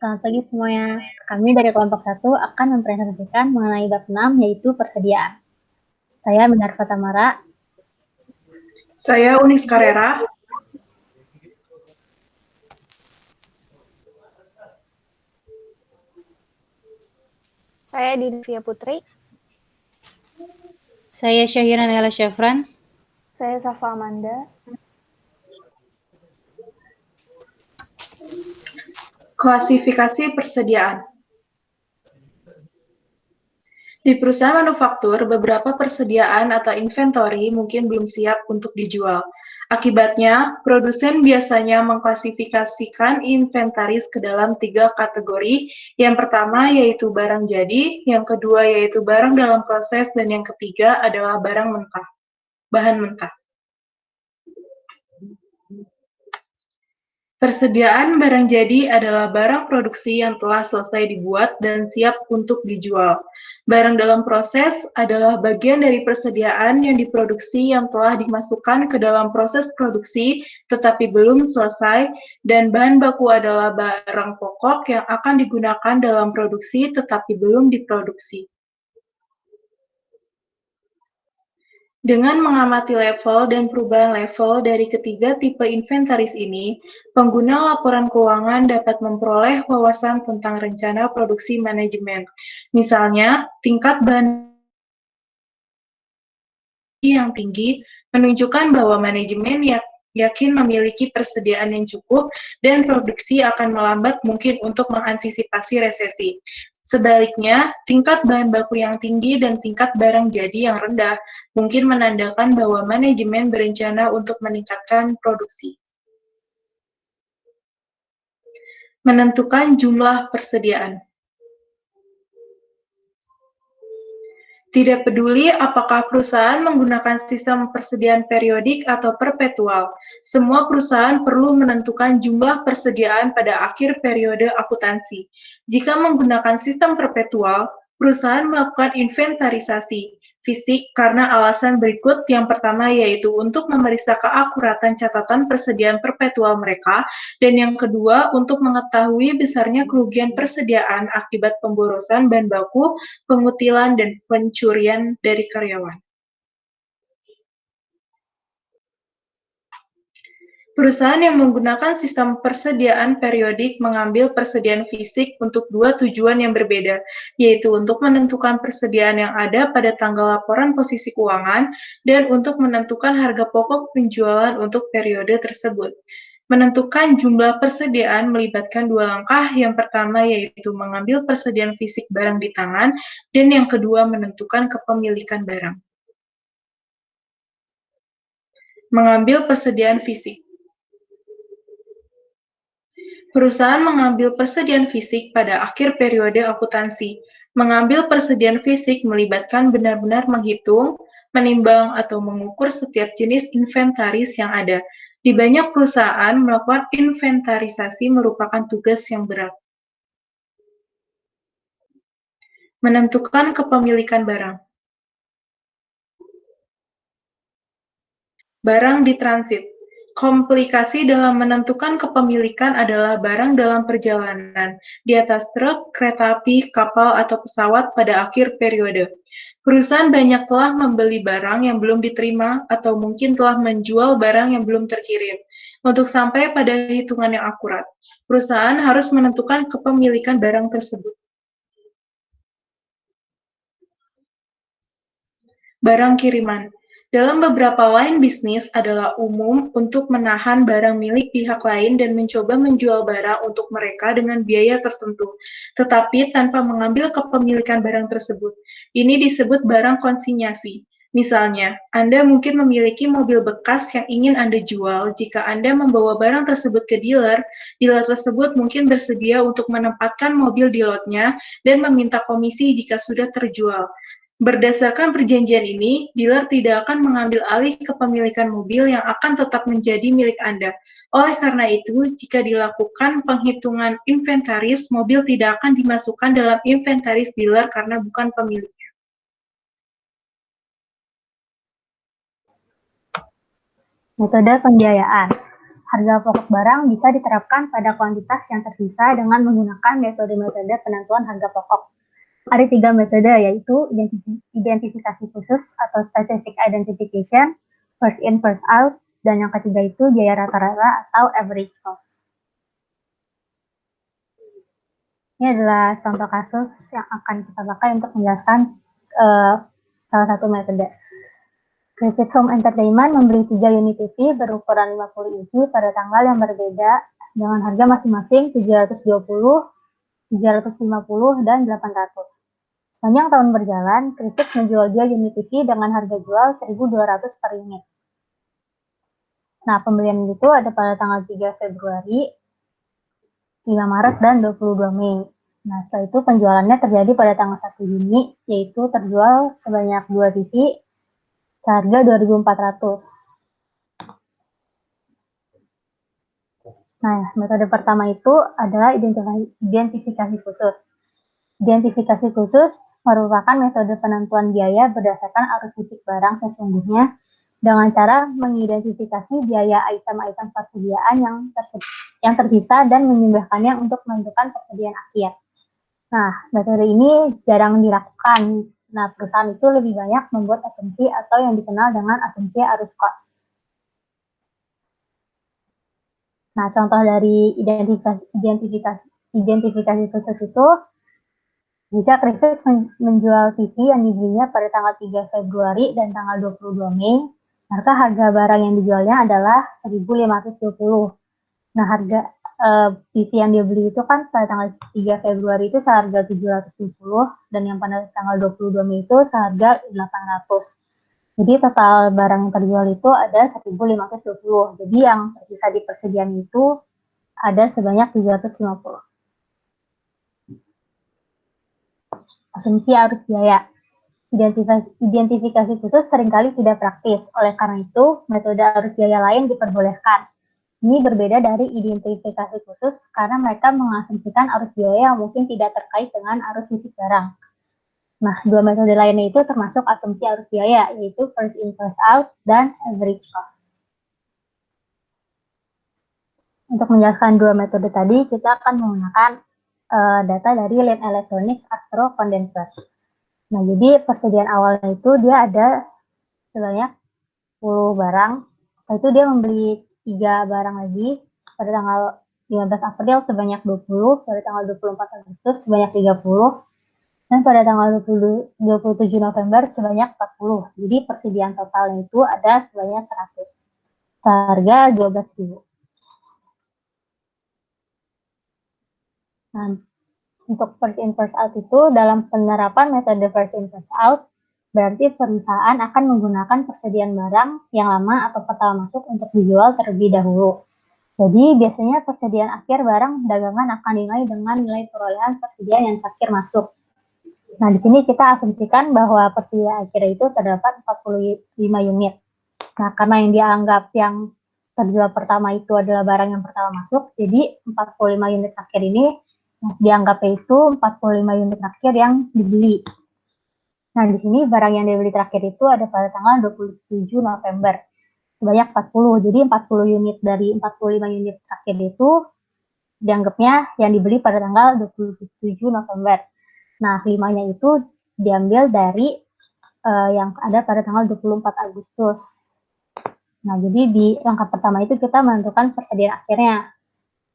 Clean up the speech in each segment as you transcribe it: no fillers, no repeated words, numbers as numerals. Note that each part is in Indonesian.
Selamat pagi semuanya. Kami dari kelompok 1 akan mempresentasikan mengenai bab 6 yaitu persediaan. Saya Minarva Tamara. Saya Unis Karera. Saya Dinvia Putri. Saya Syahira Nela Syafran. Saya Safa Amanda. Klasifikasi persediaan. Di perusahaan manufaktur, beberapa persediaan atau inventory mungkin belum siap untuk dijual. Akibatnya, produsen biasanya mengklasifikasikan inventaris ke dalam 3 kategori. Yang pertama yaitu barang jadi, yang kedua yaitu barang dalam proses, dan yang ketiga adalah bahan mentah. Persediaan barang jadi adalah barang produksi yang telah selesai dibuat dan siap untuk dijual. Barang dalam proses adalah bagian dari persediaan yang diproduksi yang telah dimasukkan ke dalam proses produksi tetapi belum selesai, dan bahan baku adalah barang pokok yang akan digunakan dalam produksi tetapi belum diproduksi. Dengan mengamati level dan perubahan level dari ketiga tipe inventaris ini, pengguna laporan keuangan dapat memperoleh wawasan tentang rencana produksi manajemen. Misalnya, tingkat bahan yang tinggi menunjukkan bahwa manajemen yakin memiliki persediaan yang cukup dan produksi akan melambat mungkin untuk mengantisipasi resesi. Sebaliknya, tingkat bahan baku yang tinggi dan tingkat barang jadi yang rendah mungkin menandakan bahwa manajemen berencana untuk meningkatkan produksi. Menentukan jumlah persediaan. Tidak peduli apakah perusahaan menggunakan sistem persediaan periodik atau perpetual, semua perusahaan perlu menentukan jumlah persediaan pada akhir periode akuntansi. Jika menggunakan sistem perpetual, perusahaan melakukan inventarisasi fisik karena alasan berikut. Yang pertama yaitu untuk memeriksa keakuratan catatan persediaan perpetual mereka, dan yang kedua untuk mengetahui besarnya kerugian persediaan akibat pemborosan bahan baku, pengutilan, dan pencurian dari karyawan. Perusahaan yang menggunakan sistem persediaan periodik mengambil persediaan fisik untuk 2 tujuan yang berbeda, yaitu untuk menentukan persediaan yang ada pada tanggal laporan posisi keuangan dan untuk menentukan harga pokok penjualan untuk periode tersebut. Menentukan jumlah persediaan melibatkan 2 langkah. Yang pertama yaitu mengambil persediaan fisik barang di tangan, dan yang kedua menentukan kepemilikan barang. Mengambil persediaan fisik. Perusahaan mengambil persediaan fisik pada akhir periode akuntansi. Mengambil persediaan fisik melibatkan benar-benar menghitung, menimbang, atau mengukur setiap jenis inventaris yang ada. Di banyak perusahaan, melakukan inventarisasi merupakan tugas yang berat. Menentukan kepemilikan barang. Barang di transit. Komplikasi dalam menentukan kepemilikan adalah barang dalam perjalanan, di atas truk, kereta api, kapal, atau pesawat pada akhir periode. Perusahaan banyak telah membeli barang yang belum diterima, atau mungkin telah menjual barang yang belum terkirim. Untuk sampai pada hitungan yang akurat, perusahaan harus menentukan kepemilikan barang tersebut. Barang kiriman. Dalam beberapa line bisnis adalah umum untuk menahan barang milik pihak lain dan mencoba menjual barang untuk mereka dengan biaya tertentu, tetapi tanpa mengambil kepemilikan barang tersebut. Ini disebut barang konsinyasi. Misalnya, Anda mungkin memiliki mobil bekas yang ingin Anda jual. Jika Anda membawa barang tersebut ke dealer, dealer tersebut mungkin bersedia untuk menempatkan mobil di lotnya dan meminta komisi jika sudah terjual. Berdasarkan perjanjian ini, dealer tidak akan mengambil alih kepemilikan mobil yang akan tetap menjadi milik Anda. Oleh karena itu, jika dilakukan penghitungan inventaris, mobil tidak akan dimasukkan dalam inventaris dealer karena bukan pemiliknya. Metode pembiayaan. harga pokok barang bisa diterapkan pada kuantitas yang tersisa dengan menggunakan metode-metode penentuan harga pokok. Ada 3 metode, yaitu identifikasi khusus atau specific identification, first in, first out, dan yang ketiga itu biaya rata-rata atau average cost. Ini adalah contoh kasus yang akan kita pakai untuk menjelaskan salah satu metode. Griffith Home Entertainment membeli 3 unit TV berukuran 50 inci pada tanggal yang berbeda dengan harga masing-masing 720, 350, dan 800. Sepanjang tahun berjalan, Griffith menjual 2 unit TV dengan harga jual 1.200 per unit. Nah, pembelian itu ada pada tanggal 3 Februari, 5 Maret, dan 22 Mei. Nah, setelah itu penjualannya terjadi pada tanggal 1 Juni, yaitu terjual sebanyak 2 TV seharga 2.400. Nah, metode pertama itu adalah identifikasi khusus. Identifikasi khusus merupakan metode penentuan biaya berdasarkan arus fisik barang sesungguhnya dengan cara mengidentifikasi biaya item-item persediaan yang tersisa dan menyumbahkannya untuk menentukan persediaan akhir. Nah, metode ini jarang dilakukan. Nah, perusahaan itu lebih banyak membuat asumsi atau yang dikenal dengan asumsi arus cost. Nah, contoh dari identifikasi khusus itu, jika Griffith menjual TV yang dibelinya pada tanggal 3 Februari dan tanggal 22 Mei, maka harga barang yang dijualnya adalah 1.520. Nah, harga TV yang dia beli itu kan pada tanggal 3 Februari itu seharga 770 dan yang pada tanggal 22 Mei itu seharga 800. Jadi total barang yang terjual itu ada 1.520. Jadi yang tersisa di persediaan itu ada sebanyak 750. Asumsi arus biaya. Identifikasi khusus seringkali tidak praktis. Oleh karena itu, metode arus biaya lain diperbolehkan. Ini berbeda dari identifikasi khusus karena mereka mengasumsikan arus biaya yang mungkin tidak terkait dengan arus fisik barang. Nah, 2 metode lainnya itu termasuk asumsi arus biaya, yaitu first in, first out, dan average cost. Untuk menjelaskan 2 metode tadi, kita akan menggunakan data dari Line Electronics Astro Condenser. Nah, jadi persediaan awalnya itu dia ada sebanyak 10 barang. Setelah itu dia membeli 3 barang lagi pada tanggal 15 April sebanyak 20, pada tanggal 24 Agustus sebanyak 30, dan pada tanggal 27 November sebanyak 40. Jadi persediaan totalnya itu ada sebanyak 100. Seharga 12.000. Nah, untuk first in first out itu dalam penerapan metode first in first out berarti perusahaan akan menggunakan persediaan barang yang lama atau pertama masuk untuk dijual terlebih dahulu. Jadi biasanya persediaan akhir barang dagangan akan dinilai dengan nilai perolehan persediaan yang terakhir masuk. Nah, di sini kita asumsikan bahwa persediaan akhir itu terdapat 45 unit. Nah, karena yang dianggap yang terjual pertama itu adalah barang yang pertama masuk, jadi 45 unit akhir ini dianggapnya itu 45 unit akhir yang dibeli. Nah, di sini barang yang dibeli terakhir itu ada pada tanggal 27 November. Sebanyak 40. Jadi 40 unit dari 45 unit terakhir itu dianggapnya yang dibeli pada tanggal 27 November. Nah, 5-nya itu diambil dari yang ada pada tanggal 24 Agustus. Nah, jadi di langkah pertama itu kita menentukan persediaan akhirnya.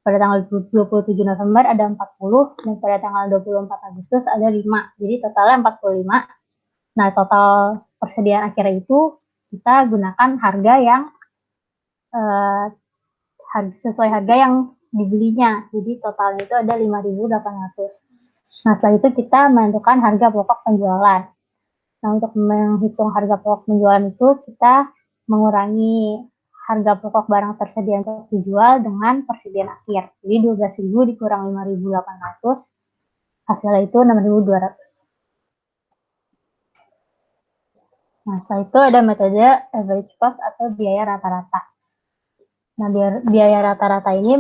Pada tanggal 27 November ada 40, dan pada tanggal 24 Agustus ada 5. Jadi totalnya 45. Nah, total persediaan akhirnya itu kita gunakan harga yang sesuai harga yang dibelinya. Jadi totalnya itu ada 5.800. Nah, setelah itu kita menentukan harga pokok penjualan. Nah, untuk menghitung harga pokok penjualan itu kita mengurangi harga pokok barang tersedia untuk dijual dengan persediaan akhir. Jadi 12.000 dikurang 5.800, hasilnya itu 6.200. Nah, setelah itu ada metode average cost atau biaya rata-rata. Nah, biaya rata-rata ini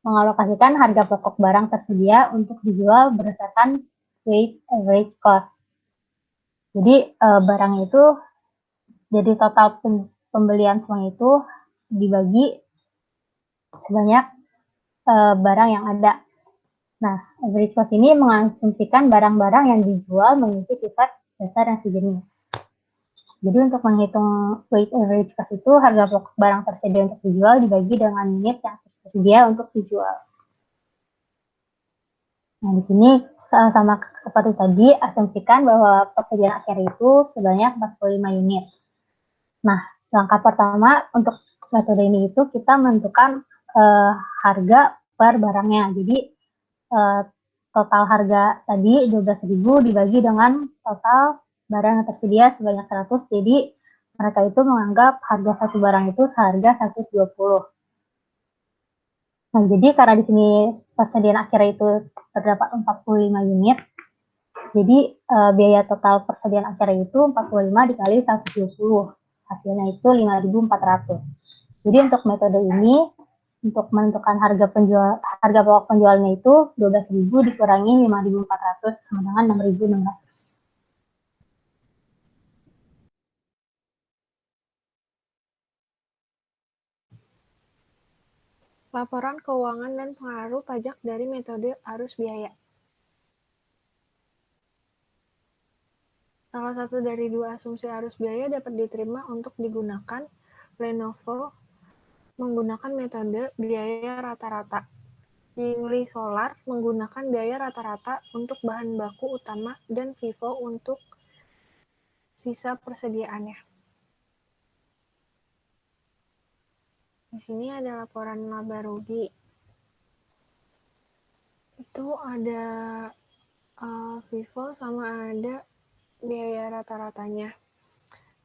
mengalokasikan harga pokok barang tersedia untuk dijual berdasarkan weighted average cost. Jadi barang itu, jadi total pembelian semuanya itu dibagi sebanyak barang yang ada. Nah, average cost ini mengasumsikan barang-barang yang dijual memiliki sifat dasar yang sejenis. Jadi untuk menghitung weight average cost itu harga pokok barang tersedia untuk dijual dibagi dengan unit yang tersedia untuk dijual. Nah, di sini sama seperti tadi, asumsikan bahwa persediaan akhir itu sebanyak 45 unit. Nah, langkah pertama untuk metode ini itu kita menentukan harga per barangnya. Jadi total harga tadi 12.000 dibagi dengan total barang yang tersedia sebanyak 100. Jadi mereka itu menganggap harga satu barang itu seharga 120. Nah, jadi karena di sini persediaan akhir itu terdapat 45 unit, jadi biaya total persediaan akhir itu 45 dikali 120. Hasilnya itu 5.400. Jadi untuk metode ini, untuk menentukan harga pokok penjualnya itu 12.000 dikurangi 5.400 sama dengan 6.600. Laporan keuangan dan pengaruh pajak dari metode arus biaya. Salah satu dari dua asumsi arus biaya dapat diterima untuk digunakan. Lenovo menggunakan metode biaya rata-rata. Yingli Solar menggunakan biaya rata-rata untuk bahan baku utama dan Vivo untuk sisa persediaannya. Di sini ada laporan laba rugi. Itu ada Vivo sama ada biaya rata-ratanya.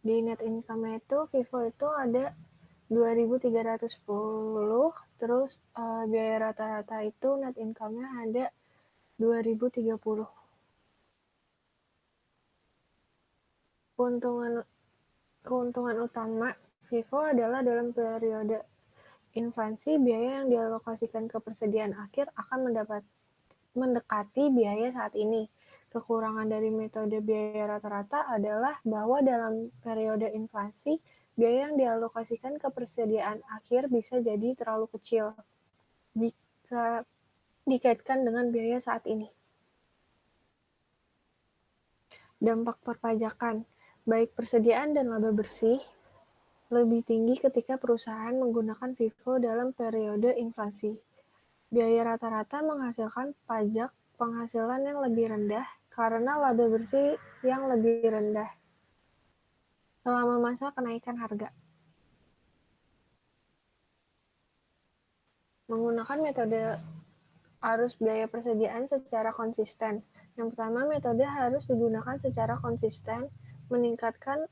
Di net income itu Vivo itu ada 2.310, terus biaya rata-rata itu net income-nya ada 2.030. Keuntungan utama Vivo adalah dalam periode inflasi, biaya yang dialokasikan ke persediaan akhir akan mendekati biaya saat ini. Kekurangan dari metode biaya rata-rata adalah bahwa dalam periode inflasi, biaya yang dialokasikan ke persediaan akhir bisa jadi terlalu kecil jika dikaitkan dengan biaya saat ini. Dampak perpajakan, baik persediaan dan laba bersih, lebih tinggi ketika perusahaan menggunakan Vivo dalam periode inflasi. Biaya rata-rata menghasilkan pajak penghasilan yang lebih rendah karena laba bersih yang lebih rendah selama masa kenaikan harga. Menggunakan metode arus biaya persediaan secara konsisten. Yang pertama, metode harus digunakan secara konsisten, meningkatkan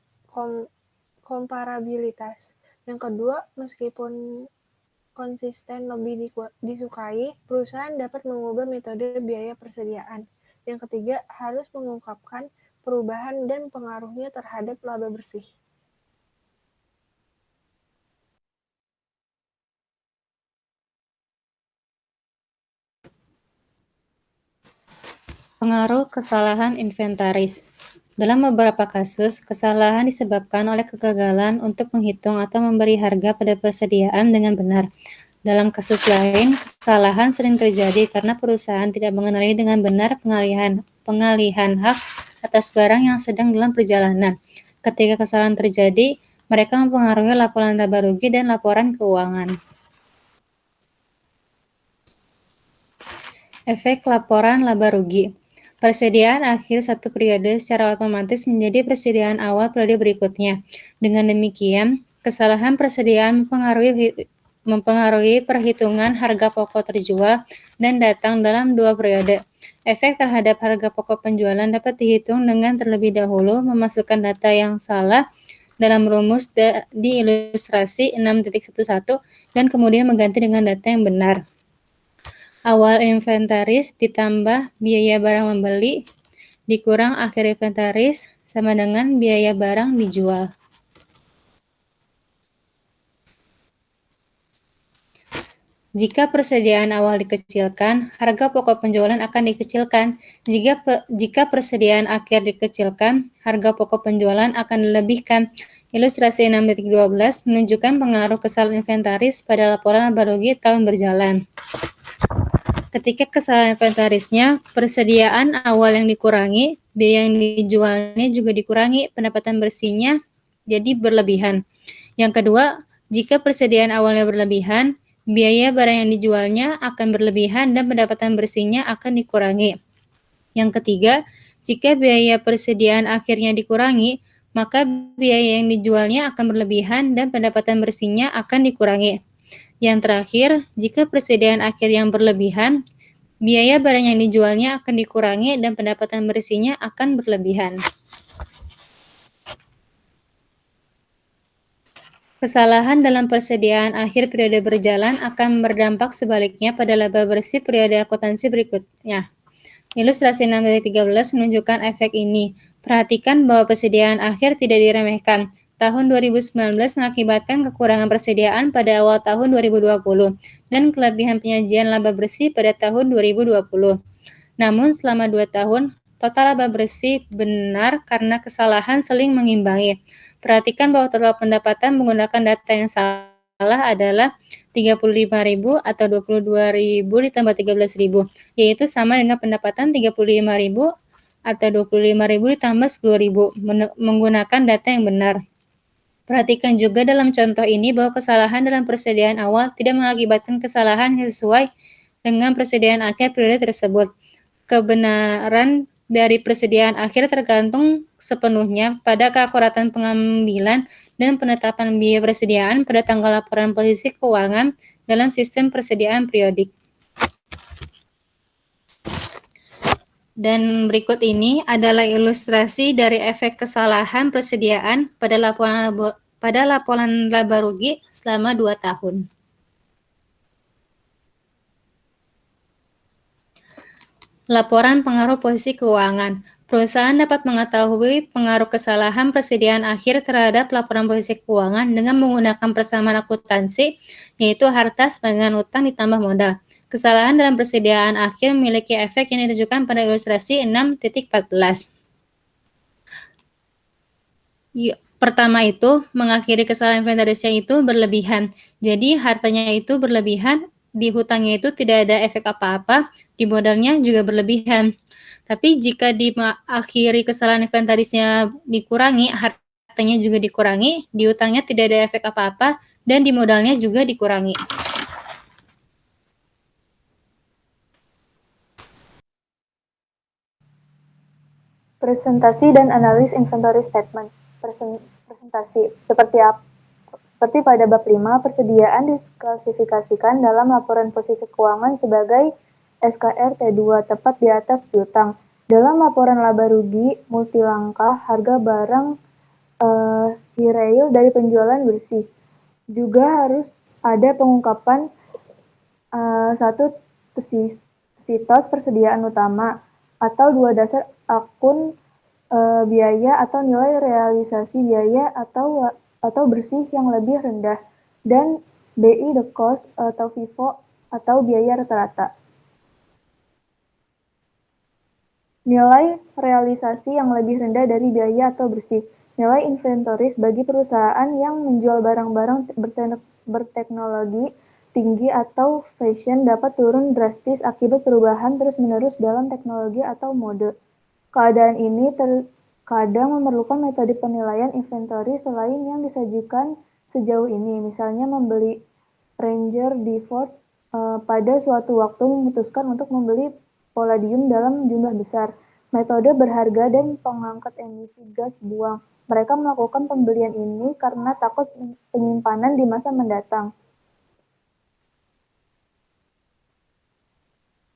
komparabilitas. Yang kedua, meskipun konsisten lebih disukai, perusahaan dapat mengubah metode biaya persediaan. Yang ketiga, harus mengungkapkan perubahan dan pengaruhnya terhadap laba bersih. Pengaruh kesalahan inventaris. Dalam beberapa kasus, kesalahan disebabkan oleh kegagalan untuk menghitung atau memberi harga pada persediaan dengan benar. Dalam kasus lain, kesalahan sering terjadi karena perusahaan tidak mengenali dengan benar pengalihan hak atas barang yang sedang dalam perjalanan. Ketika kesalahan terjadi, mereka mempengaruhi laporan laba rugi dan laporan keuangan. Efek laporan laba rugi. Persediaan akhir satu periode secara otomatis menjadi persediaan awal periode berikutnya. Dengan demikian, kesalahan persediaan mempengaruhi perhitungan harga pokok terjual dan datang dalam dua periode. Efek terhadap harga pokok penjualan dapat dihitung dengan terlebih dahulu memasukkan data yang salah dalam rumus di ilustrasi 6.11 dan kemudian mengganti dengan data yang benar. Awal inventaris ditambah biaya barang membeli dikurang akhir inventaris sama dengan biaya barang dijual. Jika persediaan awal dikecilkan, harga pokok penjualan akan dikecilkan. Jika persediaan akhir dikecilkan, harga pokok penjualan akan dilebihkan. Ilustrasi 6.12 menunjukkan pengaruh kesalahan inventaris pada laporan laba rugi tahun berjalan. Ketika kesalahan inventarisnya, persediaan awal yang dikurangi, biaya yang dijualnya juga dikurangi, pendapatan bersihnya jadi berlebihan. Yang kedua, jika persediaan awalnya berlebihan, biaya barang yang dijualnya akan berlebihan dan pendapatan bersihnya akan dikurangi. Yang ketiga, jika biaya persediaan akhirnya dikurangi, maka biaya yang dijualnya akan berlebihan dan pendapatan bersihnya akan dikurangi. Yang terakhir, jika persediaan akhir yang berlebihan, biaya barang yang dijualnya akan dikurangi dan pendapatan bersihnya akan berlebihan. Kesalahan dalam persediaan akhir periode berjalan akan berdampak sebaliknya pada laba bersih periode akuntansi berikutnya. Ilustrasi 6.13 menunjukkan efek ini. Perhatikan bahwa persediaan akhir tidak diremehkan. Tahun 2019 mengakibatkan kekurangan persediaan pada awal tahun 2020 dan kelebihan penyajian laba bersih pada tahun 2020. Namun selama 2 tahun, total laba bersih benar karena kesalahan saling mengimbangi. Perhatikan bahwa total pendapatan menggunakan data yang salah adalah 35.000 atau 22.000 ditambah 13.000, yaitu sama dengan pendapatan 35.000 atau 25.000 ditambah 10.000 menggunakan data yang benar. Perhatikan juga dalam contoh ini bahwa kesalahan dalam persediaan awal tidak mengakibatkan kesalahan yang sesuai dengan persediaan akhir periode tersebut. Kebenaran dari persediaan akhir tergantung sepenuhnya pada keakuratan pengambilan dan penetapan biaya persediaan pada tanggal laporan posisi keuangan dalam sistem persediaan periodik. Dan berikut ini adalah ilustrasi dari efek kesalahan persediaan pada laporan laba rugi selama 2 tahun. Laporan pengaruh posisi keuangan. Perusahaan dapat mengetahui pengaruh kesalahan persediaan akhir terhadap laporan posisi keuangan dengan menggunakan persamaan akuntansi, yaitu harta sama dengan utang ditambah modal. Kesalahan dalam persediaan akhir memiliki efek yang ditunjukkan pada ilustrasi 6.14. Pertama itu, mengakhiri kesalahan inventarisnya itu berlebihan. Jadi, hartanya itu berlebihan, di hutangnya itu tidak ada efek apa-apa, di modalnya juga berlebihan. Tapi jika diakhiri kesalahan inventarisnya dikurangi, hartanya juga dikurangi, di hutangnya tidak ada efek apa-apa, dan di modalnya juga dikurangi. Presentasi dan analis inventory statement. Presentasi. Seperti pada bab 5, persediaan diklasifikasikan dalam laporan posisi keuangan sebagai SKR T2 tepat di atas piutang. Dalam laporan laba rugi multilangkah, harga barang real dari penjualan bersih. Juga harus ada pengungkapan satu sitos persediaan utama atau 2 dasar akun biaya atau nilai realisasi biaya atau bersih yang lebih rendah, dan BI the cost atau FIFO atau biaya rata-rata. Nilai realisasi yang lebih rendah dari biaya atau bersih. Nilai inventoris bagi perusahaan yang menjual barang-barang berteknologi tinggi atau fashion dapat turun drastis akibat perubahan terus-menerus dalam teknologi atau mode. Keadaan ini terkadang memerlukan metode penilaian inventory selain yang disajikan sejauh ini. Misalnya membeli Ranger di Ford pada suatu waktu memutuskan untuk membeli palladium dalam jumlah besar. Metode berharga dan pengangkut emisi gas buang. Mereka melakukan pembelian ini karena takut penyimpanan di masa mendatang.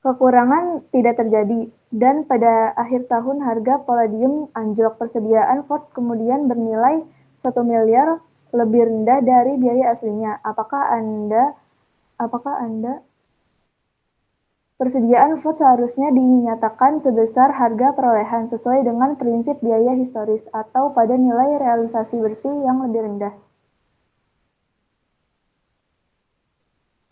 Kekurangan tidak terjadi, dan pada akhir tahun harga palladium anjlok. Persediaan Ford kemudian bernilai 1 miliar, lebih rendah dari biaya aslinya. Apakah Anda persediaan Ford seharusnya dinyatakan sebesar harga perolehan sesuai dengan prinsip biaya historis atau pada nilai realisasi bersih yang lebih rendah?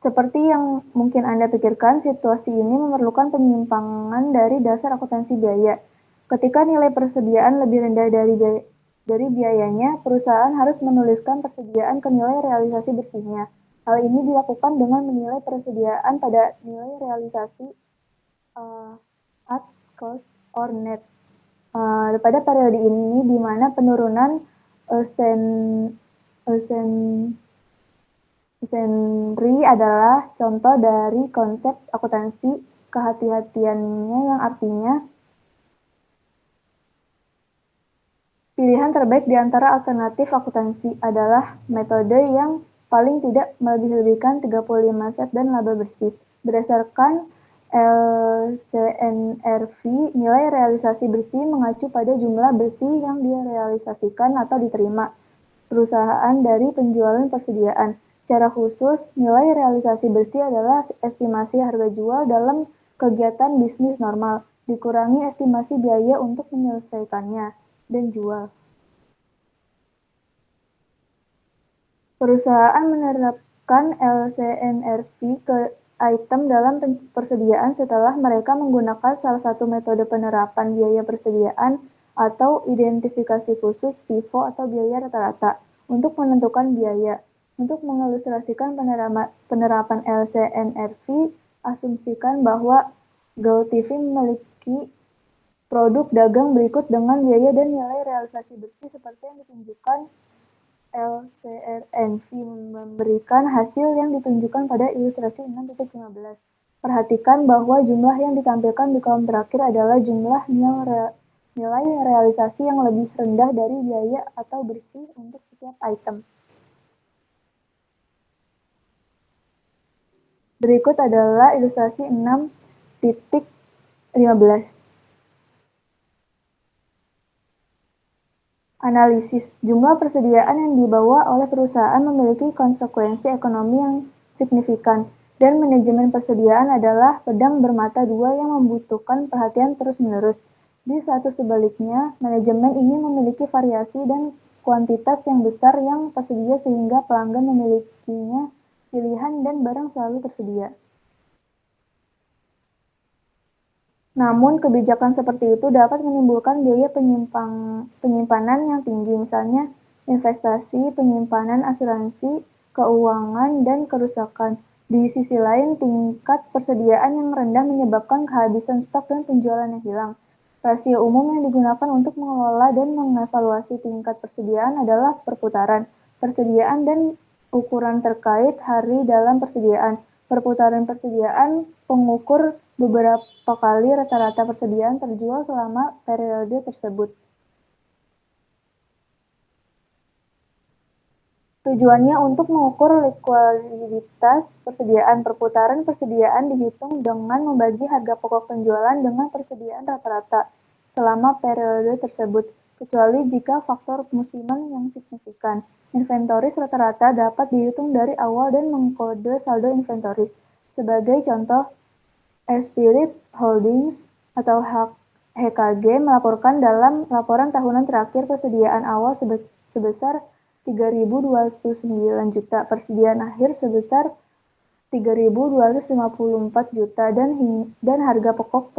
Seperti yang mungkin Anda pikirkan, situasi ini memerlukan penyimpangan dari dasar akuntansi biaya. Ketika nilai persediaan lebih rendah dari dari biayanya, perusahaan harus menuliskan persediaan ke nilai realisasi bersihnya. Hal ini dilakukan dengan menilai persediaan pada nilai realisasi at cost or net. Pada periode ini, di mana penurunan Senri adalah contoh dari konsep akuntansi kehati-hatiannya yang artinya pilihan terbaik di antara alternatif akuntansi adalah metode yang paling tidak melebih-lebihkan 35 set dan laba bersih. Berdasarkan LCNRV, nilai realisasi bersih mengacu pada jumlah bersih yang direalisasikan atau diterima perusahaan dari penjualan persediaan. Secara khusus, nilai realisasi bersih adalah estimasi harga jual dalam kegiatan bisnis normal, dikurangi estimasi biaya untuk menyelesaikannya dan jual. Perusahaan menerapkan LCNRV ke item dalam persediaan setelah mereka menggunakan salah satu metode penerapan biaya persediaan atau identifikasi khusus FIFO atau biaya rata-rata untuk menentukan biaya. Untuk mengilustrasikan penerapan LCNRV, asumsikan bahwa GoTV memiliki produk dagang berikut dengan biaya dan nilai realisasi bersih seperti yang ditunjukkan. LCNRV memberikan hasil yang ditunjukkan pada ilustrasi 6.15. Perhatikan bahwa jumlah yang ditampilkan di kolom terakhir adalah jumlah nilai realisasi yang lebih rendah dari biaya atau bersih untuk setiap item. Berikut adalah ilustrasi 6.15. Analisis. Jumlah persediaan yang dibawa oleh perusahaan memiliki konsekuensi ekonomi yang signifikan, dan manajemen persediaan adalah pedang bermata dua yang membutuhkan perhatian terus-menerus. Di satu sebaliknya, manajemen ingin memiliki variasi dan kuantitas yang besar yang tersedia sehingga pelanggan memilikinya pilihan dan barang selalu tersedia. Namun, kebijakan seperti itu dapat menimbulkan biaya penyimpanan yang tinggi, misalnya investasi, penyimpanan, asuransi, keuangan, dan kerusakan. Di sisi lain, tingkat persediaan yang rendah menyebabkan kehabisan stok dan penjualan yang hilang. Rasio umum yang digunakan untuk mengelola dan mengevaluasi tingkat persediaan adalah perputaran persediaan dan ukuran terkait hari dalam persediaan. Perputaran persediaan pengukur beberapa kali rata-rata persediaan terjual selama periode tersebut. Tujuannya untuk mengukur likuiditas persediaan. Perputaran persediaan dihitung dengan membagi harga pokok penjualan dengan persediaan rata-rata selama periode tersebut, kecuali jika faktor musiman yang signifikan. Inventoris rata-rata dapat dihitung dari awal dan mengkode saldo inventoris. Sebagai contoh, Spirit Holdings atau HKG melaporkan dalam laporan tahunan terakhir persediaan awal sebesar 3.209 juta, persediaan akhir sebesar 3.254 juta, dan harga pokok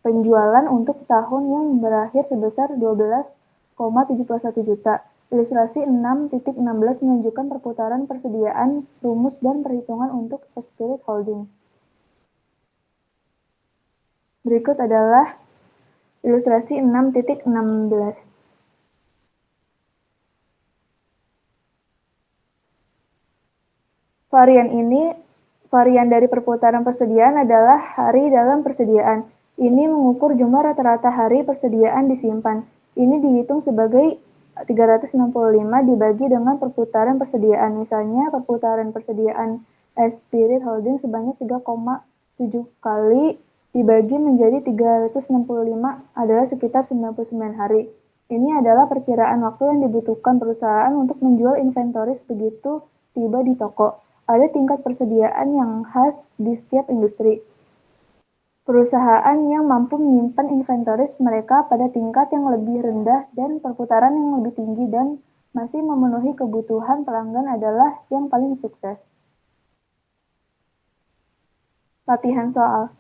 penjualan untuk tahun yang berakhir sebesar 12,71 juta. Ilustrasi 6.16 menunjukkan perputaran persediaan, rumus, dan perhitungan untuk Spirit Holdings. Berikut adalah ilustrasi 6.16. Varian dari perputaran persediaan adalah hari dalam persediaan. Ini mengukur jumlah rata-rata hari persediaan disimpan. Ini dihitung sebagai 365 dibagi dengan perputaran persediaan. Misalnya, perputaran persediaan Spirit Holdings sebanyak 3,7 kali dibagi menjadi 365 adalah sekitar 99 hari. Ini adalah perkiraan waktu yang dibutuhkan perusahaan untuk menjual inventoris begitu tiba di toko. Ada tingkat persediaan yang khas di setiap industri. Perusahaan yang mampu menyimpan inventoris mereka pada tingkat yang lebih rendah dan perputaran yang lebih tinggi dan masih memenuhi kebutuhan pelanggan adalah yang paling sukses. Latihan soal.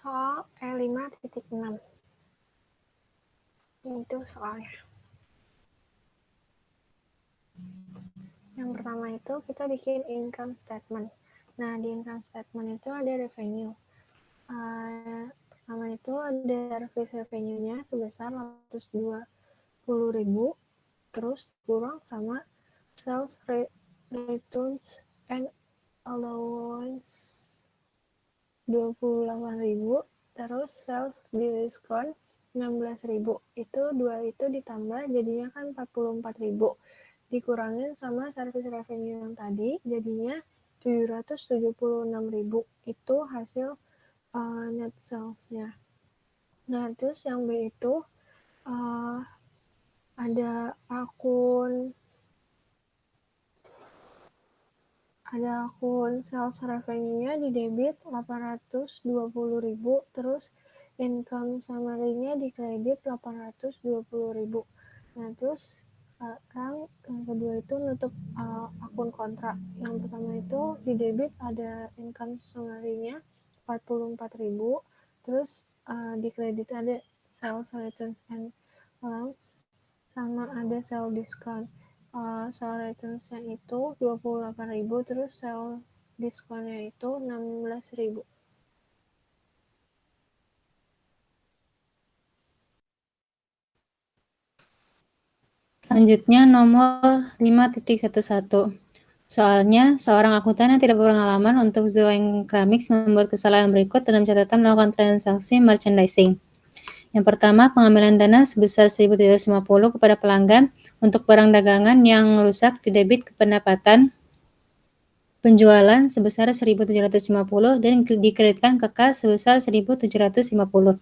soal E5.6. Itu soalnya. Yang pertama itu kita bikin income statement. Nah, di income statement itu ada revenue. Pertama itu ada service revenue-nya sebesar 820.000, terus kurang sama sales returns and allowance 28.000, terus sales diskon 16.000. Itu dua itu ditambah jadinya kan 44.000. Dikurangin sama service revenue yang tadi jadinya 776.000. Itu hasil net sales-nya. Nah, terus yang B itu ada akun sales revenue-nya di debit 820.000, terus income summary-nya di kredit 820.000. Nah, terus sekarang yang kedua itu nutup akun kontrak. Yang pertama itu di debit ada income summary-nya 44.000, terus di kredit ada sales returns and allowance sama ada sales discount. Sales returns-nya itu 28.000, terus sales discount-nya itu 16.000. Selanjutnya nomor 5.11. Soalnya, seorang akuntan yang tidak berpengalaman untuk Zoeng Kramix membuat kesalahan berikut dalam catatan melakukan transaksi merchandising. Yang pertama, pengambilan dana sebesar 1.750 kepada pelanggan untuk barang dagangan yang rusak didebit ke pendapatan penjualan sebesar 1.750 dan dikreditkan ke kas sebesar 1.750.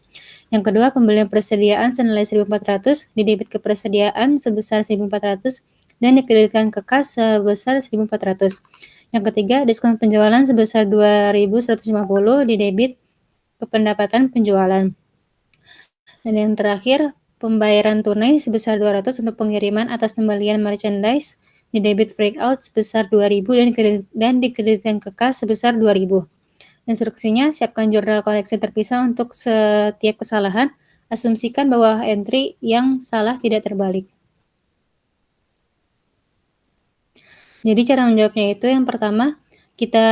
Yang kedua, pembelian persediaan senilai 1.400 didebit ke persediaan sebesar 1.400 dan dikreditkan ke kas sebesar 1.400. Yang ketiga, diskon penjualan sebesar 2.150 didebit ke pendapatan penjualan. Dan yang terakhir, pembayaran tunai sebesar 200 untuk pengiriman atas pembelian merchandise di debit breakout sebesar 2.000 dan dikreditkan ke kas sebesar 2.000. Instruksinya, siapkan jurnal koleksi terpisah untuk setiap kesalahan. Asumsikan bahwa entry yang salah tidak terbalik. Jadi cara menjawabnya itu yang pertama, kita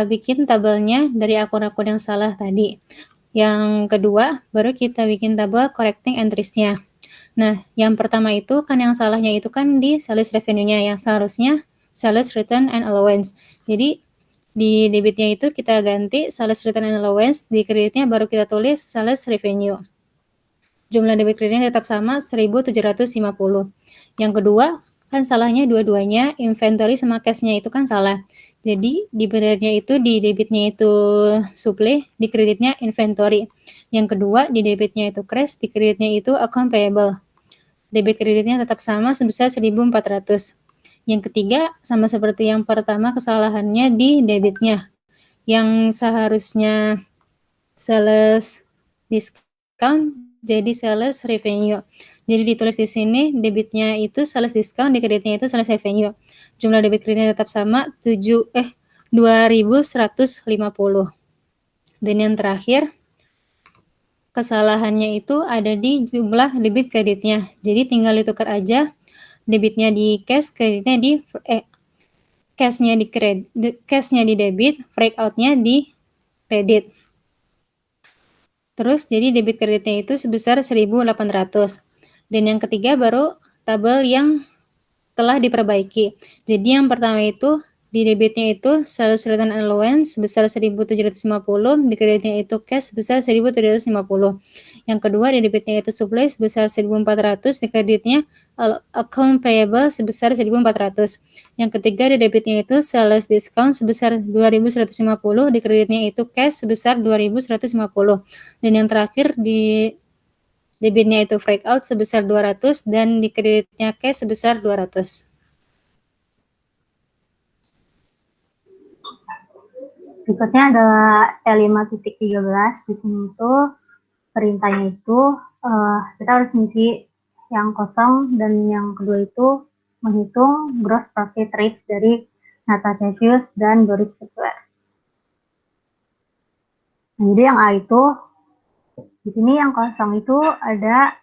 bikin tabelnya dari akun-akun yang salah tadi. Yang kedua, baru kita bikin tabel correcting entries-nya. Nah, yang pertama itu kan yang salahnya itu kan di sales revenue-nya, yang seharusnya sales return and allowance. Jadi di debitnya itu kita ganti sales return and allowance, di kreditnya baru kita tulis sales revenue. Jumlah debit kreditnya tetap sama 1.750. Yang kedua, kan salahnya dua-duanya, inventory sama cash-nya itu kan salah. Jadi di benernya itu di debitnya itu supply, di kreditnya inventory. Yang kedua di debitnya itu cash, di kreditnya itu account payable. Debit kreditnya tetap sama sebesar 1.400. Yang ketiga sama seperti yang pertama, kesalahannya di debitnya. Yang seharusnya sales discount jadi sales revenue. Jadi ditulis di sini debitnya itu sales discount, di kreditnya itu sales revenue. Jumlah debit kreditnya tetap sama 2.150. Dan yang terakhir, kesalahannya itu ada di jumlah debit kreditnya. Jadi tinggal ditukar aja, debitnya di cash, kreditnya di cashnya di debit, breakout-nya di kredit. Terus jadi debit kreditnya itu sebesar 1.800. Dan yang ketiga baru tabel yang telah diperbaiki. Jadi yang pertama itu di debitnya itu sales return and allowance sebesar 1.750, di kreditnya itu cash sebesar 1.750. Yang kedua di debitnya itu supply sebesar 1.400, di kreditnya account payable sebesar 1.400. Yang ketiga di debitnya itu sales discount sebesar 2.150, di kreditnya itu cash sebesar 2.150. Dan yang terakhir di debitnya itu breakout sebesar 200 dan di kreditnya cash sebesar 200. Berikutnya adalah E5.13. Di sini itu perintahnya itu kita harus ngisi yang kosong, dan yang kedua itu menghitung gross profit rates dari Natasha Hughes dan Boris Fetler. Nah, jadi yang A itu Di sini yang kosong itu ada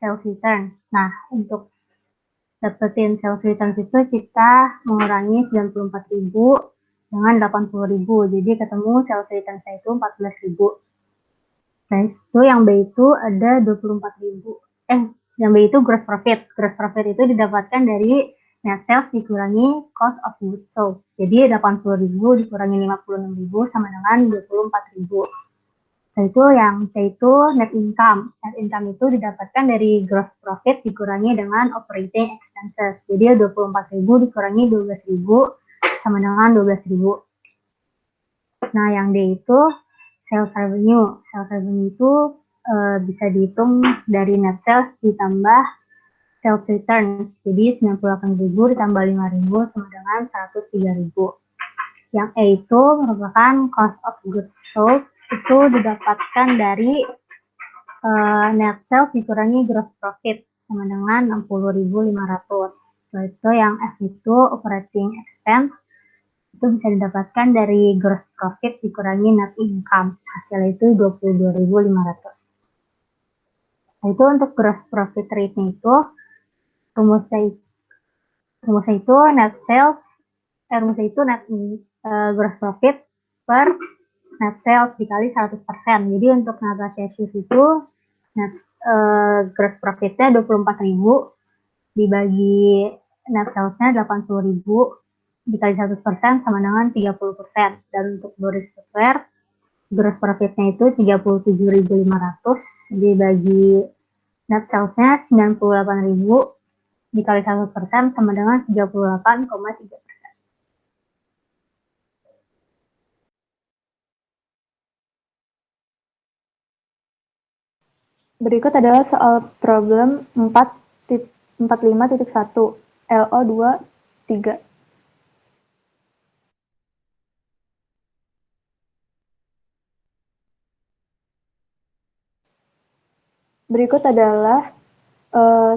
sales returns. Nah, untuk dapetin sales returns itu kita mengurangi 94.000 dengan 80.000. Jadi ketemu sales returns itu 14.000. Nah, itu yang B itu ada 24.000. Yang B itu gross profit. Gross profit itu didapatkan dari net sales dikurangi cost of goods sold. Jadi 80.000 dikurangi 56.000 sama dengan 24.000. Nah, itu yang C itu net income. Net income itu didapatkan dari gross profit dikurangi dengan operating expenses. Jadi 24.000 dikurangi 12.000 sama dengan 12.000. Nah, yang D itu sales revenue. Sales revenue itu bisa dihitung dari net sales ditambah sales returns. Jadi 98.000 ditambah 5.000 sama dengan 103.000. Yang E itu merupakan cost of goods sold, itu didapatkan dari net sales dikurangi gross profit sama dengan 60.500. Setelah itu yang F itu operating expense, itu bisa didapatkan dari gross profit dikurangi net income. Hasilnya itu 22.500. Nah, itu untuk gross profit rate-nya itu rumusnya itu net sales, rumusnya itu net gross profit per net sales dikali 100%. Jadi untuk Nata Celsius itu net gross profitnya 24.000 dibagi net salesnya 80.000 dikali 100% sama dengan 30%. Dan untuk Boris Footwear gross profitnya itu 37.500 dibagi net salesnya 98.000 dikali 100% sama dengan 38,3%. Berikut adalah soal problem 45.1 LO2 3. Berikut adalah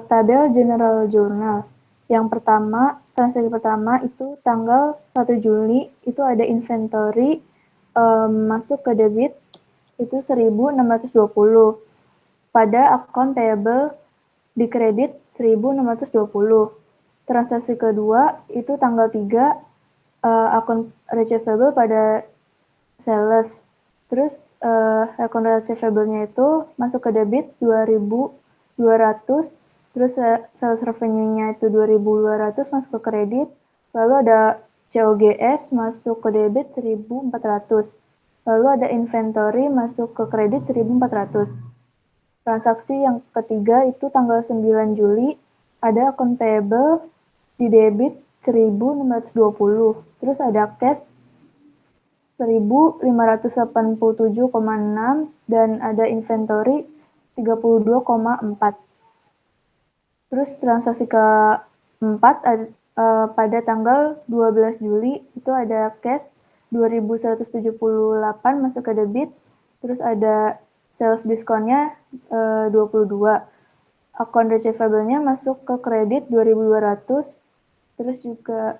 tabel General Journal. Yang pertama, transaksi pertama itu tanggal 1 Juli itu ada inventory masuk ke debit itu 1.620. Pada akun payable di kredit 1.620. Transaksi kedua itu tanggal 3 akun receivable pada sales. Terus akun receivable-nya itu masuk ke debit 2.200, terus sales revenue-nya itu 2.200 masuk ke kredit, lalu ada COGS masuk ke debit 1.400, lalu ada inventory masuk ke kredit 1.400. Transaksi yang ketiga itu tanggal 9 Juli, ada akun payable di debit 1.620, terus ada cash 1.587,6 dan ada inventory 32,4. Terus transaksi keempat pada tanggal 12 Juli itu ada cash 2.178 masuk ke debit, terus ada sales diskonnya 22. Akun receivable-nya masuk ke kredit 2.200, terus juga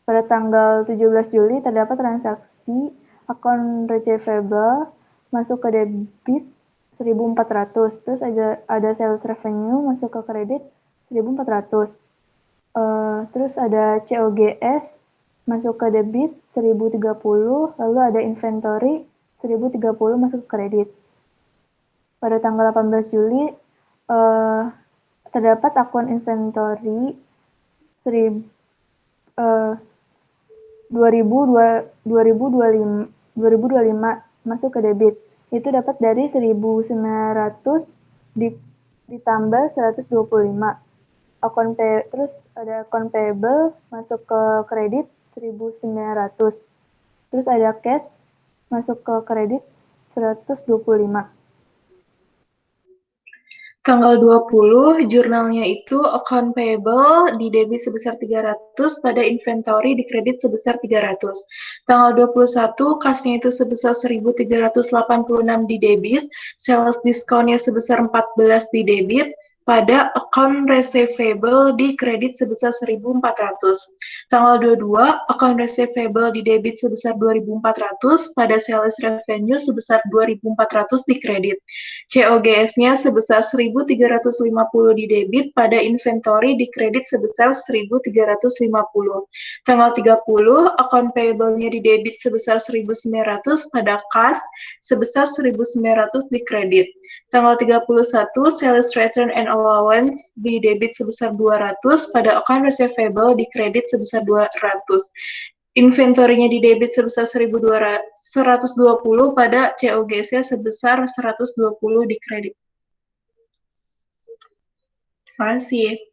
pada tanggal 17 Juli terdapat transaksi akun receivable masuk ke debit 1.400, terus ada sales revenue masuk ke kredit 1.400. Terus ada COGS masuk ke debit 1.030, lalu ada inventory 1.030 masuk ke kredit. Pada tanggal 18 Juli terdapat akun inventory 2025 masuk ke debit. Itu dapat dari 1.900 ditambah 125. Terus ada akun payable masuk ke kredit 1.900. Terus ada cash masuk ke kredit 125. Tanggal 20, jurnalnya itu account payable di debit sebesar 300, pada inventory di kredit sebesar 300. Tanggal 21, kasnya itu sebesar 1.386 di debit, sales diskonnya sebesar 14 di debit, pada account receivable di kredit sebesar 1.400. Tanggal 22, account receivable di debit sebesar 2.400, pada sales revenue sebesar 2.400 di kredit. COGS-nya sebesar 1.350 di debit, pada inventory di kredit sebesar 1.350. Tanggal 30, account payable-nya di debit sebesar 1.900, pada kas sebesar 1.900 di kredit. Tanggal 31, sales return and allowance di debit sebesar 200, pada account receivable di kredit sebesar 200. Inventory-nya di debit sebesar 1.120, pada COGS-nya sebesar 120 di kredit. Terima kasih.